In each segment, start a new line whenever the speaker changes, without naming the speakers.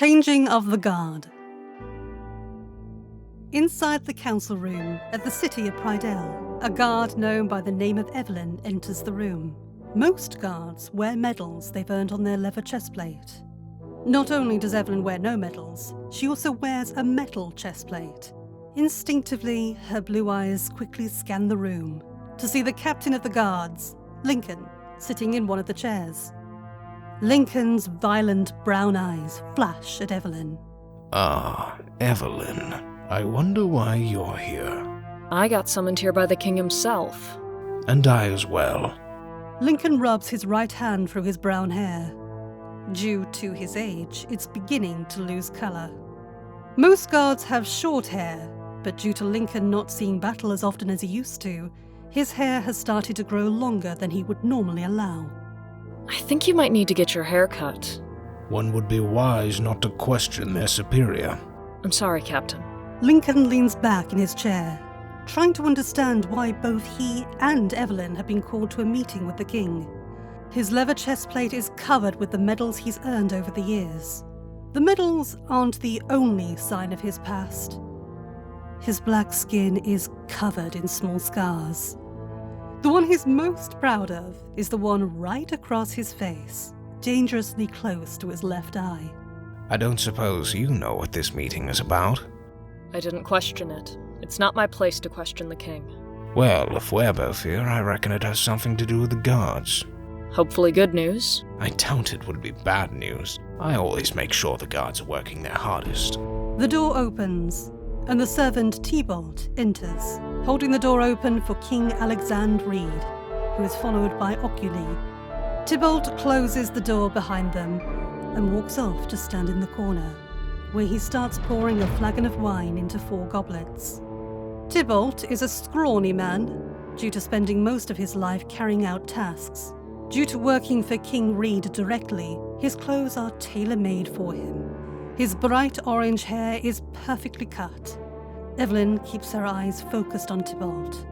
Changing of the Guard. Inside the council room at the city of Prydell, a guard known by the name of Evelyn enters the room. Most guards wear medals they've earned on their leather chestplate. Not only does Evelyn wear no medals, she also wears a metal chestplate. Instinctively, her blue eyes quickly scan the room to see the captain of the guards, Lincoln, sitting in one of the chairs. Lincoln's violent brown eyes flash at Evelyn.
Ah, Evelyn. I wonder why you're here.
I got summoned here by the king himself.
And I as well.
Lincoln rubs his right hand through his brown hair. Due to his age, it's beginning to lose colour. Most guards have short hair, but due to Lincoln not seeing battle as often as he used to, his hair has started to grow longer than he would normally allow.
I think you might need to get your hair cut.
One would be wise not to question their superior.
I'm sorry, Captain.
Lincoln leans back in his chair, trying to understand why both he and Evelyn have been called to a meeting with the king. His leather chestplate is covered with the medals he's earned over the years. The medals aren't the only sign of his past. His black skin is covered in small scars. The one he's most proud of is the one right across his face, dangerously close to his left eye.
I don't suppose you know what this meeting is about?
I didn't question it. It's not my place to question the king.
Well, if we're both here, I reckon it has something to do with the guards.
Hopefully good news.
I doubt it would be bad news. I always make sure the guards are working their hardest.
The door opens, and the servant Tybalt enters, holding the door open for King Alexand Reed, who is followed by Oculi. Tybalt closes the door behind them and walks off to stand in the corner, where he starts pouring a flagon of wine into 4 goblets. Tybalt is a scrawny man, due to spending most of his life carrying out tasks. Due to working for King Reed directly, his clothes are tailor-made for him. His bright orange hair is perfectly cut. Evelyn keeps her eyes focused on Tybalt,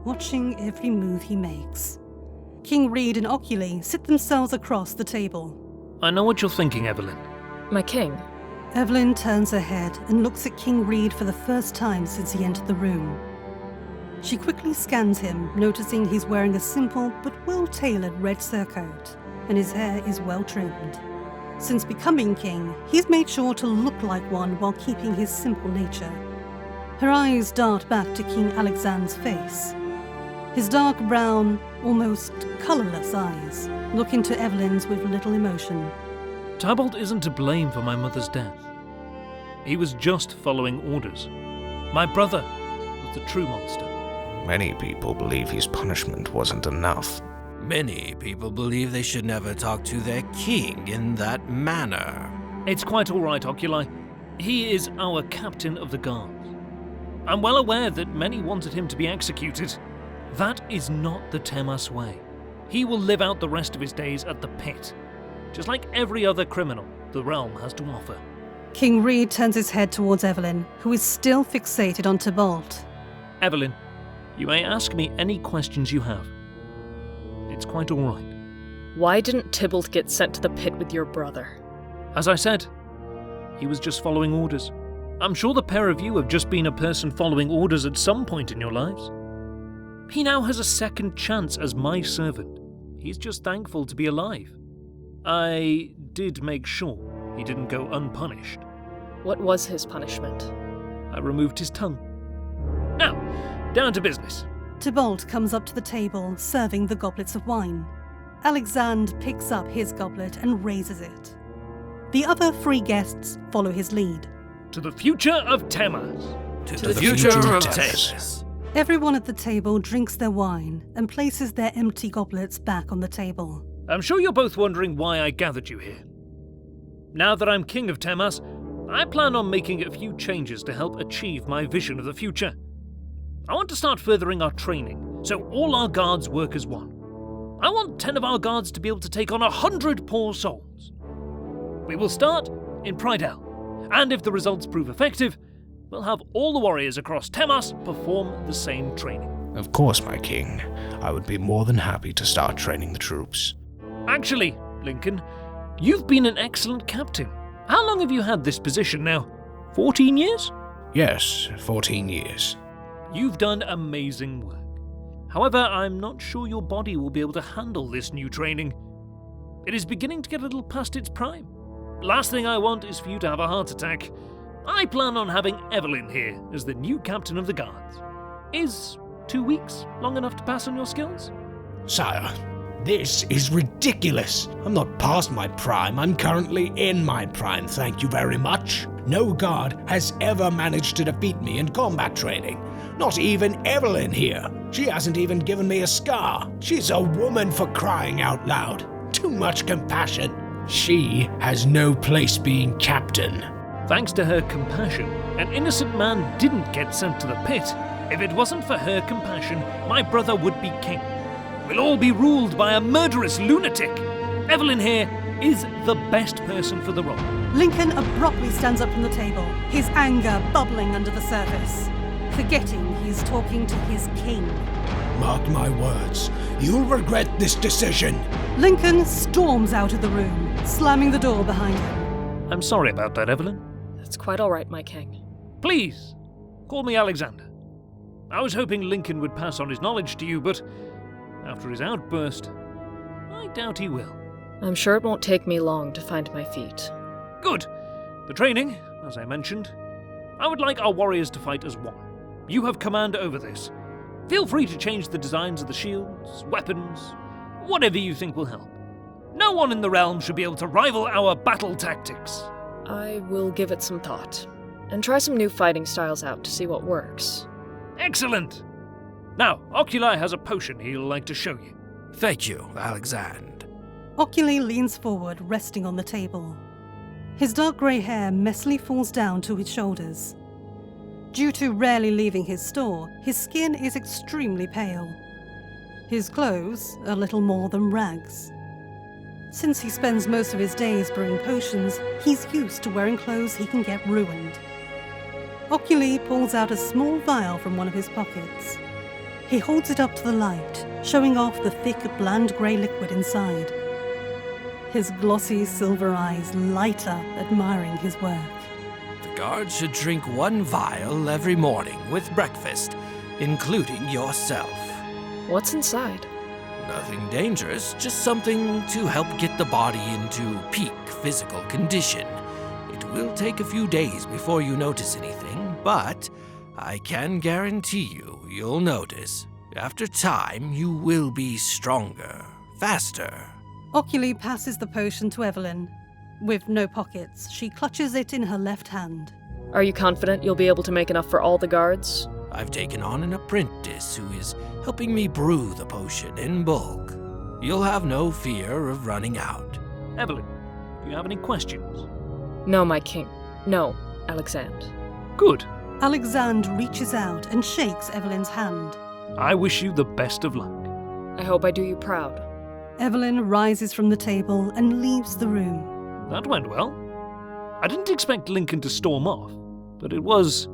watching every move he makes. King Reed and Oculi sit themselves across the table.
I know what you're thinking, Evelyn.
My king.
Evelyn turns her head and looks at King Reed for the first time since he entered the room. She quickly scans him, noticing he's wearing a simple but well-tailored red surcoat, and his hair is well trimmed. Since becoming king, he's made sure to look like one while keeping his simple nature. Her eyes dart back to King Alexand's face. His dark brown, almost colourless eyes look into Evelyn's with little emotion.
Tybalt isn't to blame for my mother's death. He was just following orders. My brother was the true monster.
Many people believe his punishment wasn't enough.
Many people believe they should never talk to their king in that manner.
It's quite all right, Oculi. He is our captain of the guards. I'm well aware that many wanted him to be executed. That is not the Temas way. He will live out the rest of his days at the pit, just like every other criminal the realm has to offer.
King Reed turns his head towards Evelyn, who is still fixated on Tybalt.
Evelyn, you may ask me any questions you have. It's quite all right.
Why didn't Tybalt get sent to the pit with your brother?
As I said, he was just following orders. I'm sure the pair of you have just been a person following orders at some point in your lives. He now has a second chance as my servant. He's just thankful to be alive. I did make sure he didn't go unpunished.
What was his punishment?
I removed his tongue. Now, down to business.
Tybalt comes up to the table, serving the goblets of wine. Alexand picks up his goblet and raises it. The other 3 guests follow his lead.
To the future of Temas.
To the future of Temas.
Everyone at the table drinks their wine and places their empty goblets back on the table.
I'm sure you're both wondering why I gathered you here. Now that I'm king of Temas, I plan on making a few changes to help achieve my vision of the future. I want to start furthering our training, so all our guards work as one. I want 10 of our guards to be able to take on 100 poor souls. We will start in Prydell, and if the results prove effective, we'll have all the warriors across Temas perform the same training.
Of course, my king. I would be more than happy to start training the troops.
Actually, Lincoln, you've been an excellent captain, How long have you had this position now? 14 years?
Yes, 14 years.
You've done amazing work. However, I'm not sure your body will be able to handle this new training. It is beginning to get a little past its prime. Last thing I want is for you to have a heart attack. I plan on having Evelyn here as the new captain of the guards. Is 2 weeks long enough to pass on your skills?
Sire, this is ridiculous. I'm not past my prime. I'm currently in my prime, thank you very much. No guard has ever managed to defeat me in combat training. Not even Evelyn here. She hasn't even given me a scar. She's a woman, for crying out loud. Too much compassion. She has no place being captain.
Thanks to her compassion, an innocent man didn't get sent to the pit. If it wasn't for her compassion, my brother would be king. We'll all be ruled by a murderous lunatic. Evelyn here is the best person for the role.
Lincoln abruptly stands up from the table, his anger bubbling under the surface, forgetting he's talking to his king.
Mark my words, you'll regret this decision.
Lincoln storms out of the room, slamming the door behind him.
I'm sorry about that, Evelyn.
It's quite all right, my king.
Please, call me Alexander. I was hoping Lincoln would pass on his knowledge to you, but after his outburst, I doubt he will.
I'm sure it won't take me long to find my feet.
Good. The training, as I mentioned, I would like our warriors to fight as one. You have command over this. Feel free to change the designs of the shields, weapons, whatever you think will help. No one in the realm should be able to rival our battle tactics.
I will give it some thought, and try some new fighting styles out to see what works.
Excellent! Now, Oculi has a potion he'll like to show you.
Thank you, Alexand.
Oculi leans forward, resting on the table. His dark grey hair messily falls down to his shoulders. Due to rarely leaving his store, his skin is extremely pale. His clothes are little more than rags. Since he spends most of his days brewing potions, he's used to wearing clothes he can get ruined. Oculi pulls out a small vial from one of his pockets. He holds it up to the light, showing off the thick, bland grey liquid inside. His glossy silver eyes light up, admiring his work.
The guards should drink 1 vial every morning with breakfast, including yourself.
What's inside?
Nothing dangerous, just something to help get the body into peak physical condition. It will take a few days before you notice anything, but I can guarantee you'll notice. After time, you will be stronger, faster.
Oculi passes the potion to Evelyn. With no pockets, she clutches it in her left hand.
Are you confident you'll be able to make enough for all the guards?
I've taken on an apprentice who is helping me brew the potion in bulk. You'll have no fear of running out.
Evelyn, do you have any questions?
No, my king. No, Alexand.
Good.
Alexand reaches out and shakes Evelyn's hand.
I wish you the best of luck.
I hope I do you proud.
Evelyn rises from the table and leaves the room.
That went well. I didn't expect Lincoln to storm off, but it was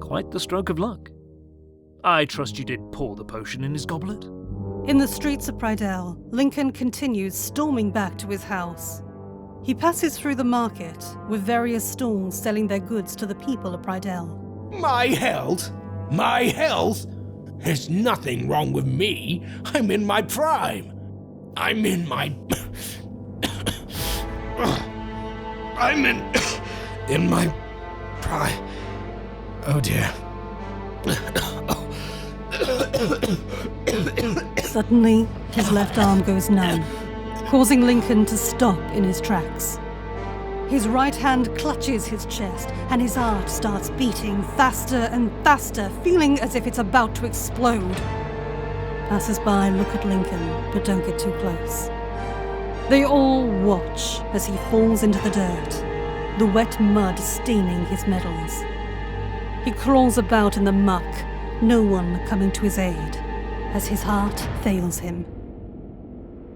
quite the stroke of luck. I trust you did pour the potion in his goblet.
In the streets of Prydell, Lincoln continues storming back to his house. He passes through the market, with various stalls selling their goods to the people of Prydell.
My health? My health? There's nothing wrong with me. I'm in my prime. I'm in my prime. Oh dear.
Suddenly, his left arm goes numb, causing Lincoln to stop in his tracks. His right hand clutches his chest, and his heart starts beating faster and faster, feeling as if it's about to explode. Passers-by look at Lincoln, but don't get too close. They all watch as he falls into the dirt, the wet mud staining his medals. He crawls about in the muck, no one coming to his aid, as his heart fails him.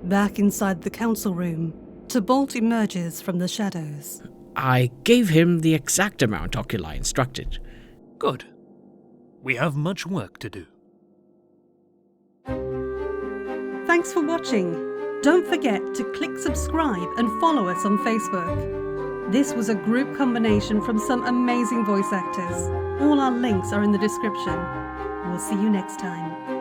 Back inside the council room, Tybalt emerges from the shadows.
I gave him the exact amount Oculi instructed.
Good. We have much work to do.
Thanks for watching. Don't forget to click subscribe and follow us on Facebook. This was a group combination from some amazing voice actors. All our links are in the description. We'll see you next time.